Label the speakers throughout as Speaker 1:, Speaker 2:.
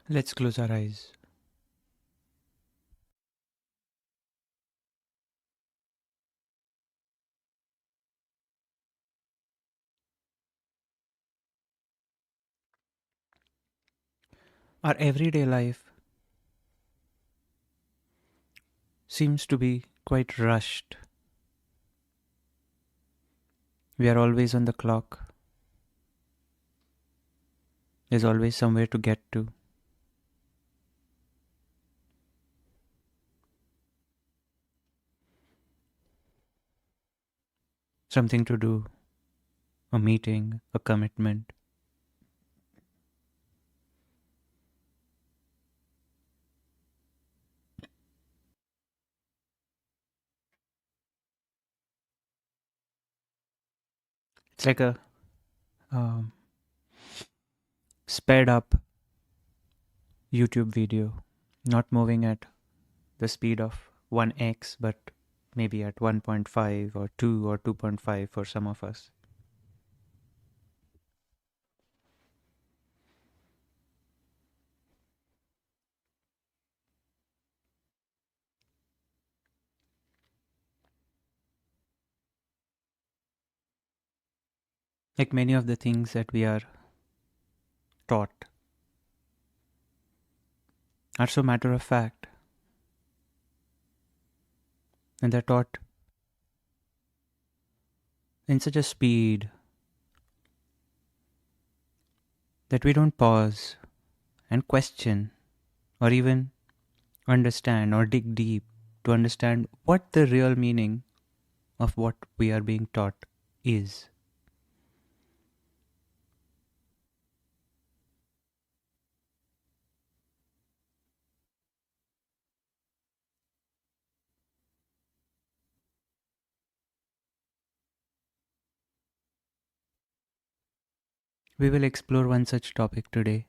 Speaker 1: Let's close our eyes. Our everyday life seems to be quite rushed. We are always on the clock. There's always somewhere to get to, something to do, a meeting, a commitment. It's like a um, sped up YouTube video, not moving at the speed of 1x, but maybe at 1.5 or 2 or 2.5 for some of us. Like many of the things that we are taught are so matter of fact, and they're taught in such a speed that we don't pause and question or even understand or dig deep to understand what the real meaning of what we are being taught is. We will explore one such topic today,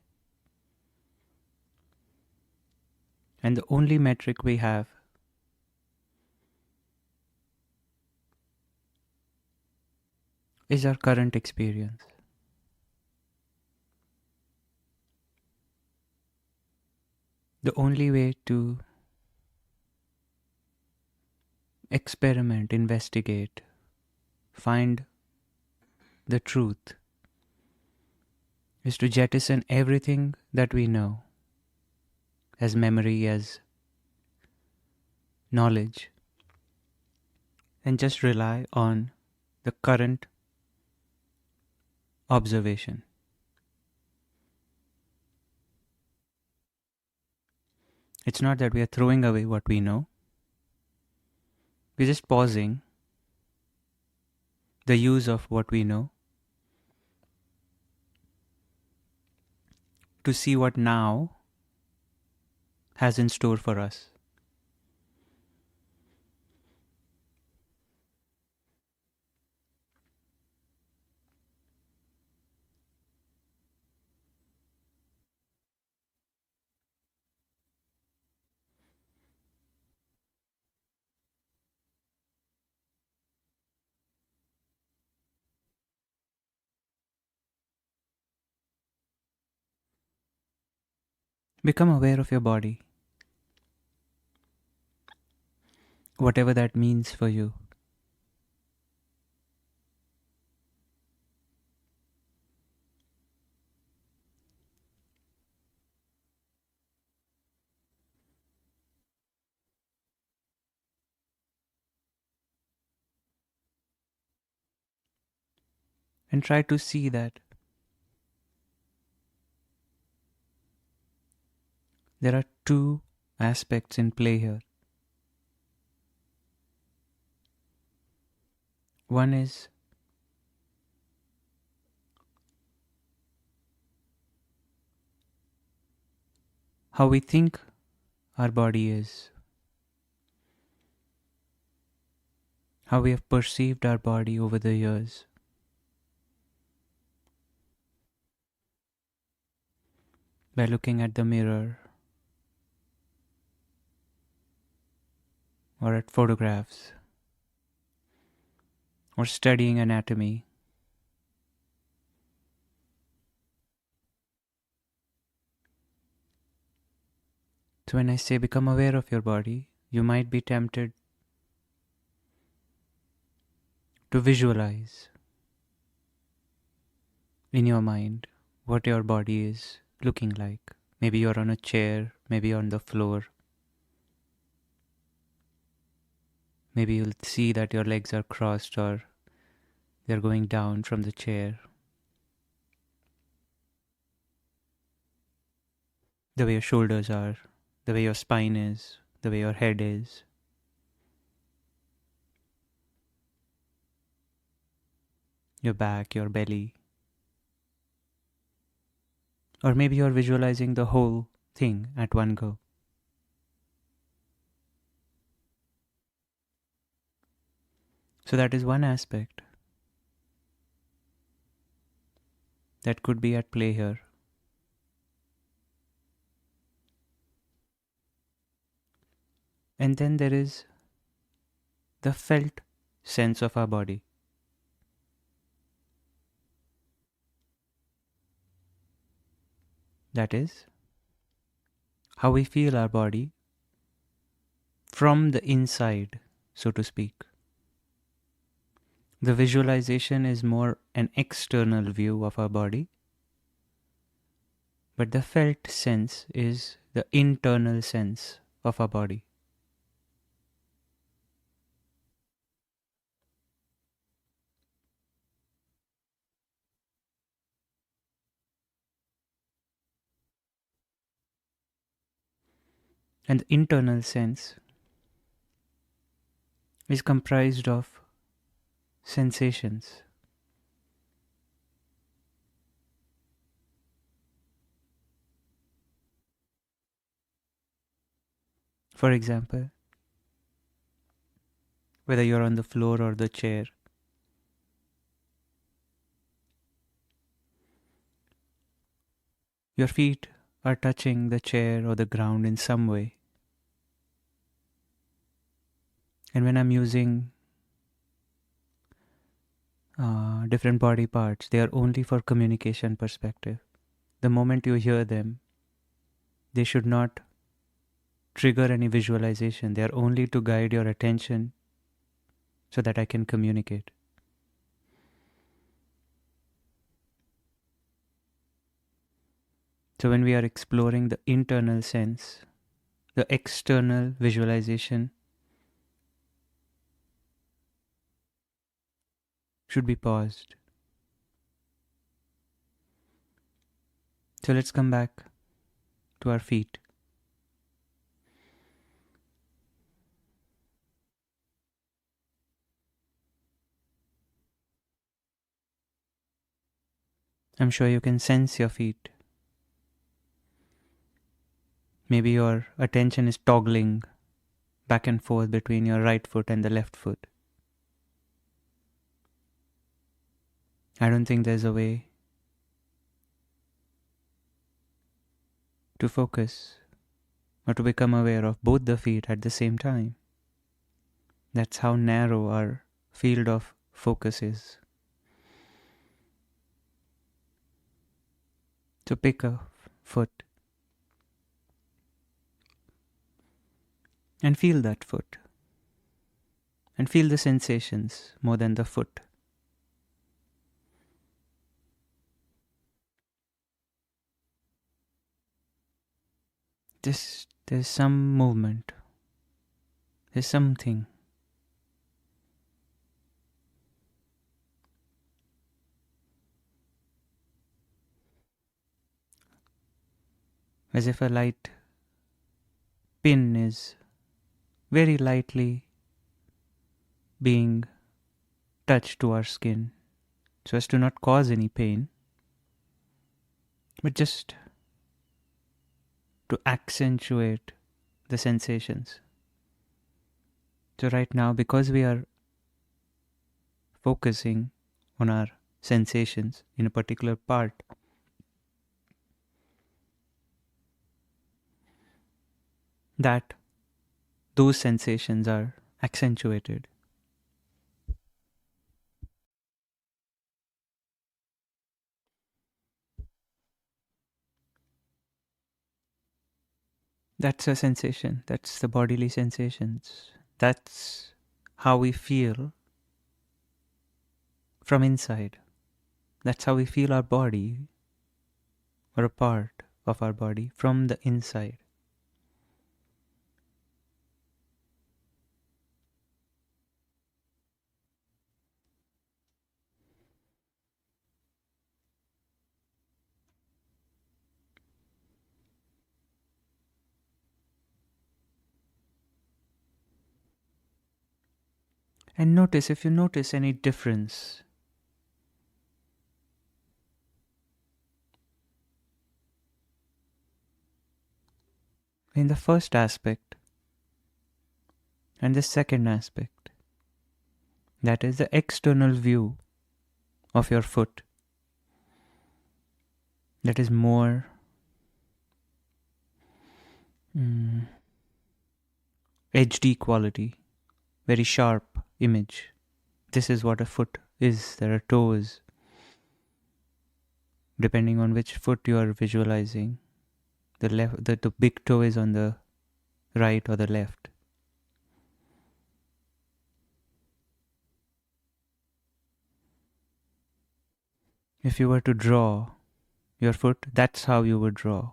Speaker 1: and the only metric we have is our current experience. The only way to experiment, investigate, find the truth is to jettison everything that we know as memory, as knowledge, and just rely on the current observation. It's not that we are throwing away what we know, we're just pausing the use of what we know to see what now has in store for us. Become aware of your body, whatever that means for you, and try to see that there are two aspects in play here. One is how we think our body is, how we have perceived our body over the years, by looking at the mirror or at photographs or studying anatomy. So, when I say become aware of your body, you might be tempted to visualize in your mind what your body is looking like. Maybe you're on a chair, maybe on the floor. Maybe you'll see that your legs are crossed or they're going down from the chair. The way your shoulders are, the way your spine is, the way your head is. Your back, your belly. Or maybe you're visualizing the whole thing at one go. So that is one aspect that could be at play here. And then there is the felt sense of our body. That is how we feel our body from the inside, so to speak. The visualization is more an external view of our body, but the felt sense is the internal sense of our body. And the internal sense is comprised of sensations. For example, whether you're on the floor or the chair, your feet are touching the chair or the ground in some way. And when I'm using different body parts, they are only for communication perspective. The moment you hear them, they should not trigger any visualization. They are only to guide your attention so that I can communicate. So when we are exploring the internal sense, the external visualization should be paused. So let's come back to our feet. I'm sure you can sense your feet. Maybe your attention is toggling back and forth between your right foot and the left foot. I don't think there's a way to focus or to become aware of both the feet at the same time. That's how narrow our field of focus is. So pick a foot and feel that foot. And feel the sensations more than the foot. There's some movement. There's something. As if a light pin is very lightly being touched to our skin so as to not cause any pain, but just to accentuate the sensations. So, right now, because we are focusing on our sensations in a particular part, that those sensations are accentuated. That's a sensation. That's the bodily sensations. That's how we feel from inside. That's how we feel our body or a part of our body from the inside. And notice if you notice any difference in the first aspect and the second aspect, that is the external view of your foot, that is more HD quality, very sharp image. This is what a foot is. There are toes, depending on which foot you are visualizing. The big toe is on the right or the left. If you were to draw your foot, that's how you would draw.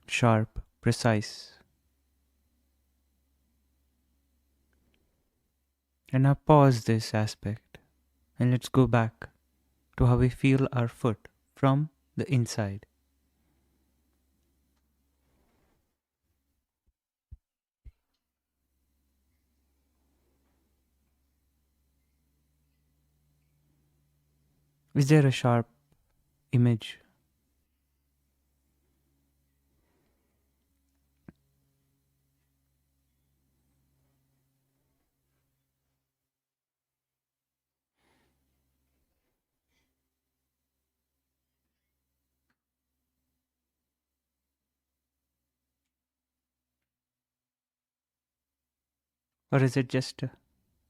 Speaker 1: Sharp, precise. And now pause this aspect and let's go back to how we feel our foot from the inside. Is there a sharp image? Or is it just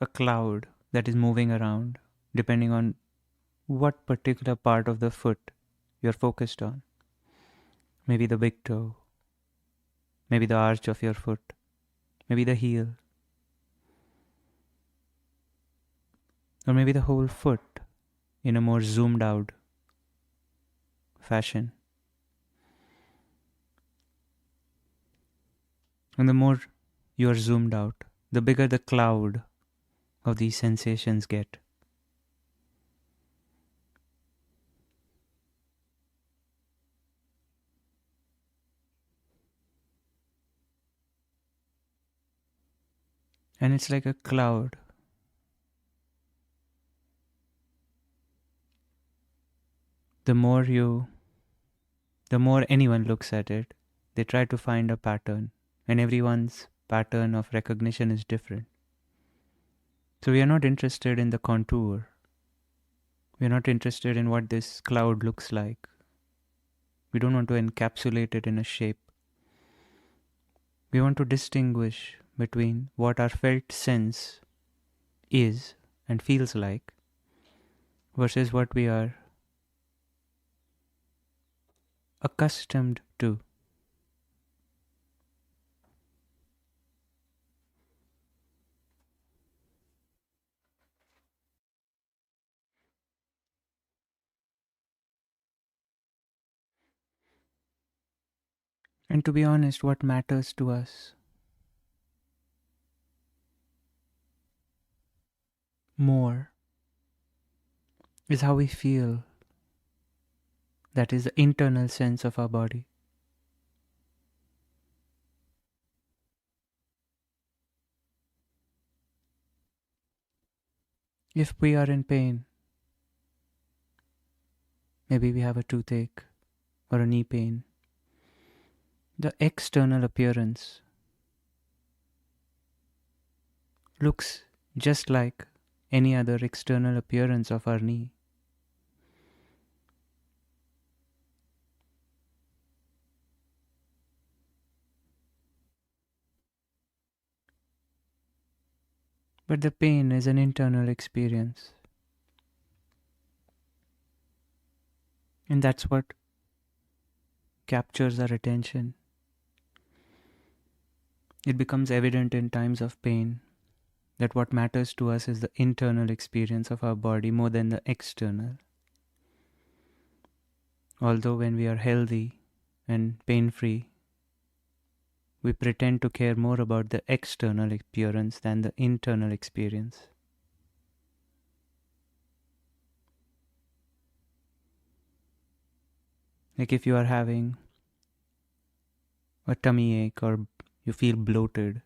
Speaker 1: a cloud that is moving around depending on what particular part of the foot you're focused on? Maybe the big toe, maybe the arch of your foot, maybe the heel, or maybe the whole foot in a more zoomed out fashion. And the more you are zoomed out, the bigger the cloud of these sensations get. And it's like a cloud. The more anyone looks at it, they try to find a pattern, and everyone's pattern of recognition is different. So we are not interested in the contour. We are not interested in what this cloud looks like. We don't want to encapsulate it in a shape. We want to distinguish between what our felt sense is and feels like versus what we are accustomed to. And to be honest, what matters to us more is how we feel. That is the internal sense of our body. If we are in pain, maybe we have a toothache or a knee pain, the external appearance looks just like any other external appearance of our knee. But the pain is an internal experience. And that's what captures our attention, it becomes evident in times of pain that what matters to us is the internal experience of our body more than the external. Although when we are healthy and pain free, we pretend to care more about the external appearance than the internal experience. Like if you are having a tummy ache or you feel bloated,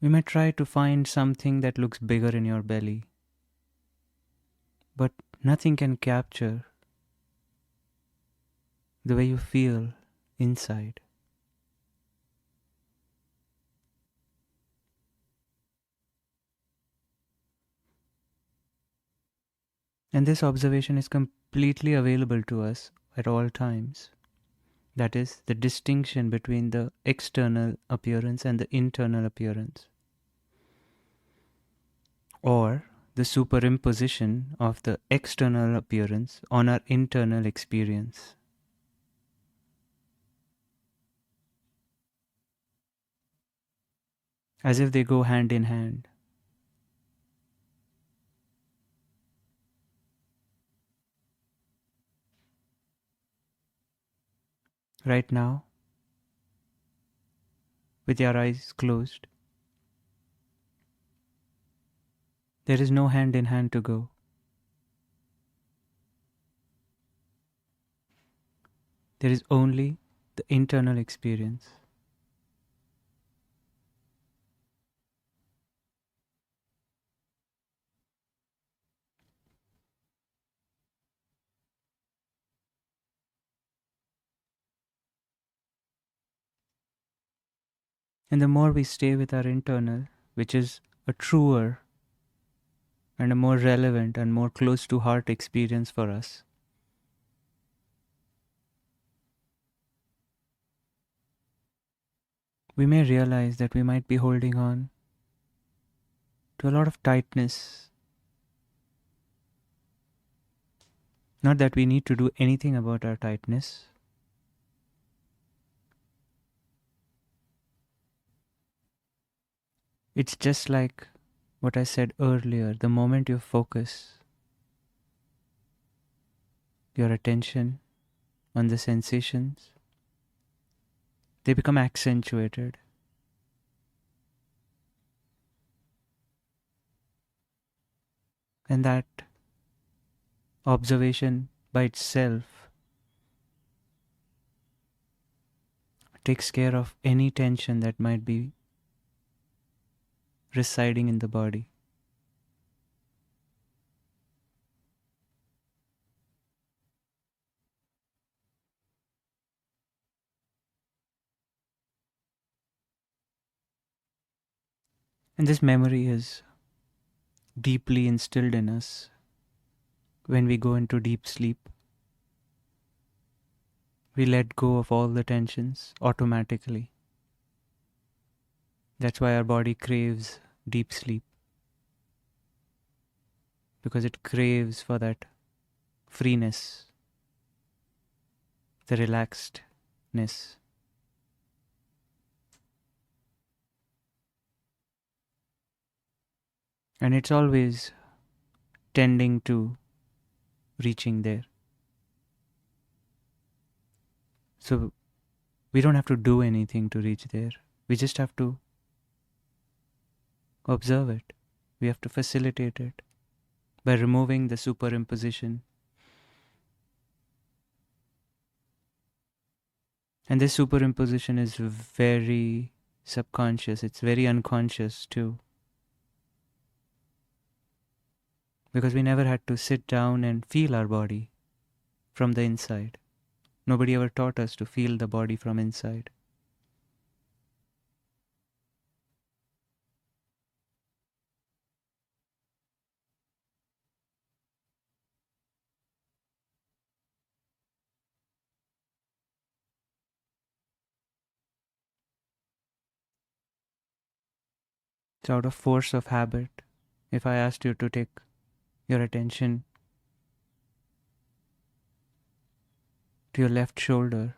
Speaker 1: you may try to find something that looks bigger in your belly, but nothing can capture the way you feel inside. And this observation is completely available to us at all times. That is, the distinction between the external appearance and the internal appearance, or the superimposition of the external appearance on our internal experience. As if they go hand in hand. Right now, with your eyes closed, there is no hand in hand to go. There is only the internal experience. And the more we stay with our internal, which is a truer and a more relevant and more close to heart experience for us, we may realize that we might be holding on to a lot of tightness. Not that we need to do anything about our tightness. It's just like what I said earlier, the moment you focus your attention on the sensations, they become accentuated. And that observation by itself takes care of any tension that might be residing in the body. And this memory is deeply instilled in us when we go into deep sleep. We let go of all the tensions automatically. That's why our body craves deep sleep, because it craves for that freeness, the relaxedness. And it's always tending to reaching there. So we don't have to do anything to reach there. We just have to observe it. We have to facilitate it by removing the superimposition. And this superimposition is very subconscious, it's very unconscious too. Because we never had to sit down and feel our body from the inside. Nobody ever taught us to feel the body from inside. So out of force of habit, if I asked you to take your attention to your left shoulder.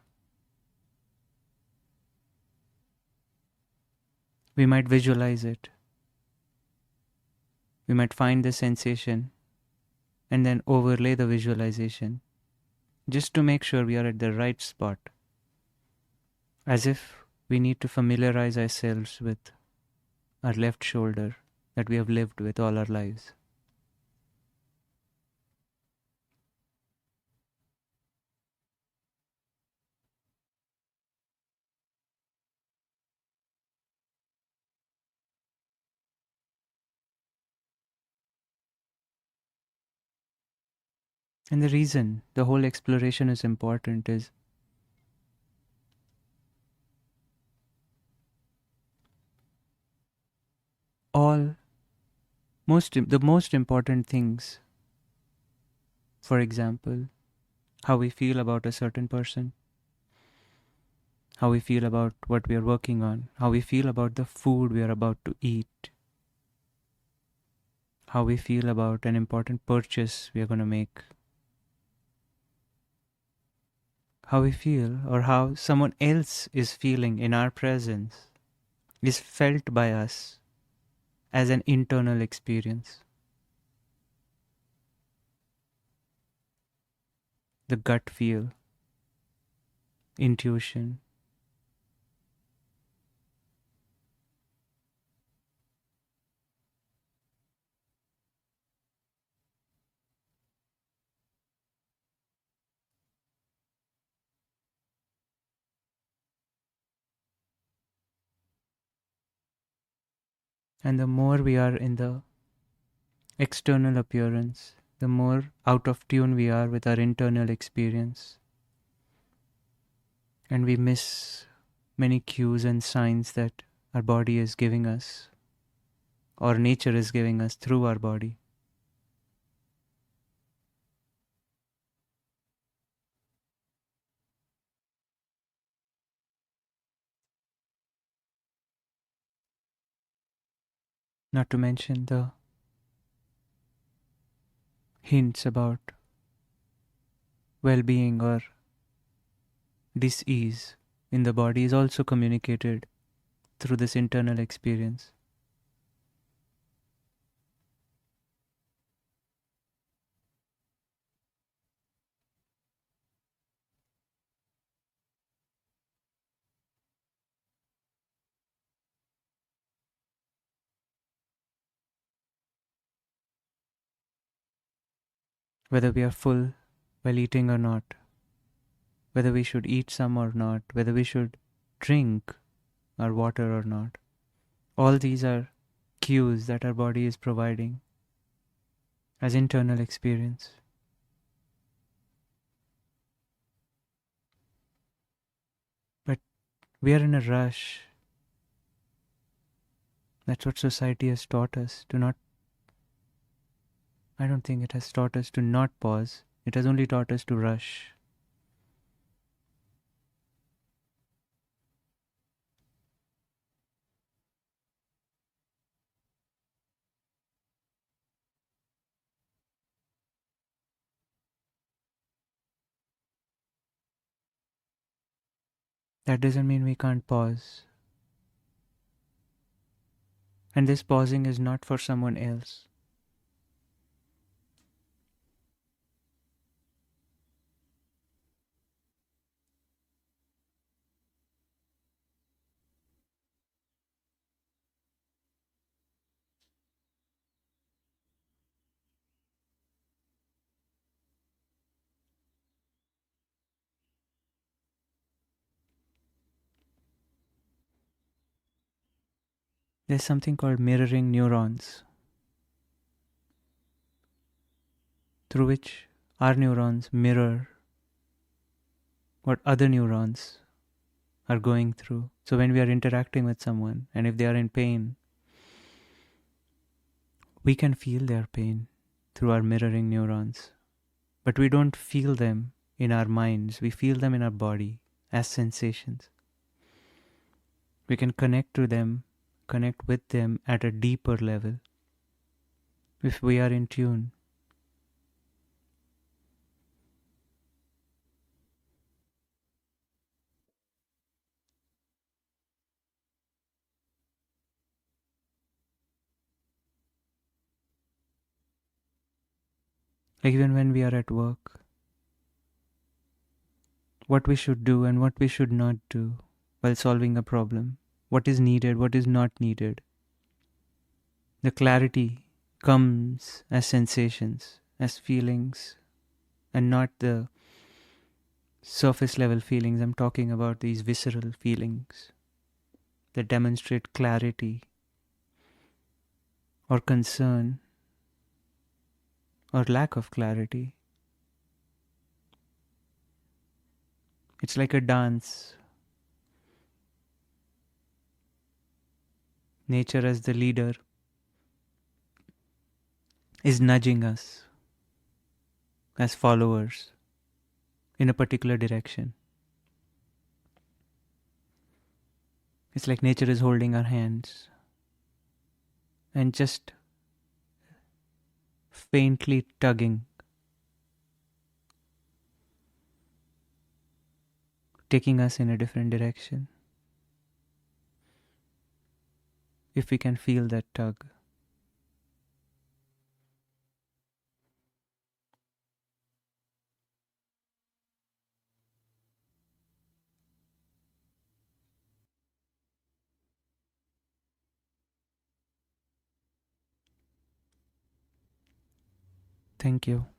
Speaker 1: We might visualize it. We might find the sensation and then overlay the visualization just to make sure we are at the right spot, as if we need to familiarize ourselves with our left shoulder that we have lived with all our lives. And the reason the whole exploration is important is all the most important things, for example, how we feel about a certain person, how we feel about what we are working on, how we feel about the food we are about to eat, how we feel about an important purchase we are going to make, how we feel or how someone else is feeling in our presence is felt by us as an internal experience. The gut feel, intuition. And the more we are in the external appearance, the more out of tune we are with our internal experience. And we miss many cues and signs that our body is giving us, or nature is giving us through our body. Not to mention the hints about well being or dis-ease in the body is also communicated through this internal experience. Whether we are full while eating or not, whether we should eat some or not, whether we should drink our water or not. All these are cues that our body is providing as internal experience. But we are in a rush. That's what society has taught us to not. I don't think it has taught us to not pause. It has only taught us to rush. That doesn't mean we can't pause. And this pausing is not for someone else. There's something called mirroring neurons, through which our neurons mirror what other neurons are going through. So when we are interacting with someone and if they are in pain, we can feel their pain through our mirroring neurons. But we don't feel them in our minds, we feel them in our body as sensations. We can connect to them, connect with them at a deeper level if we are in tune. Like even when we are at work, what we should do and what we should not do while solving a problem, what is needed, what is not needed. The clarity comes as sensations, as feelings, and not the surface level feelings. I'm talking about these visceral feelings that demonstrate clarity or concern or lack of clarity. It's like a dance. Nature, as the leader, is nudging us as followers in a particular direction. It's like nature is holding our hands and just faintly tugging, taking us in a different direction. If we can feel that tug. Thank you.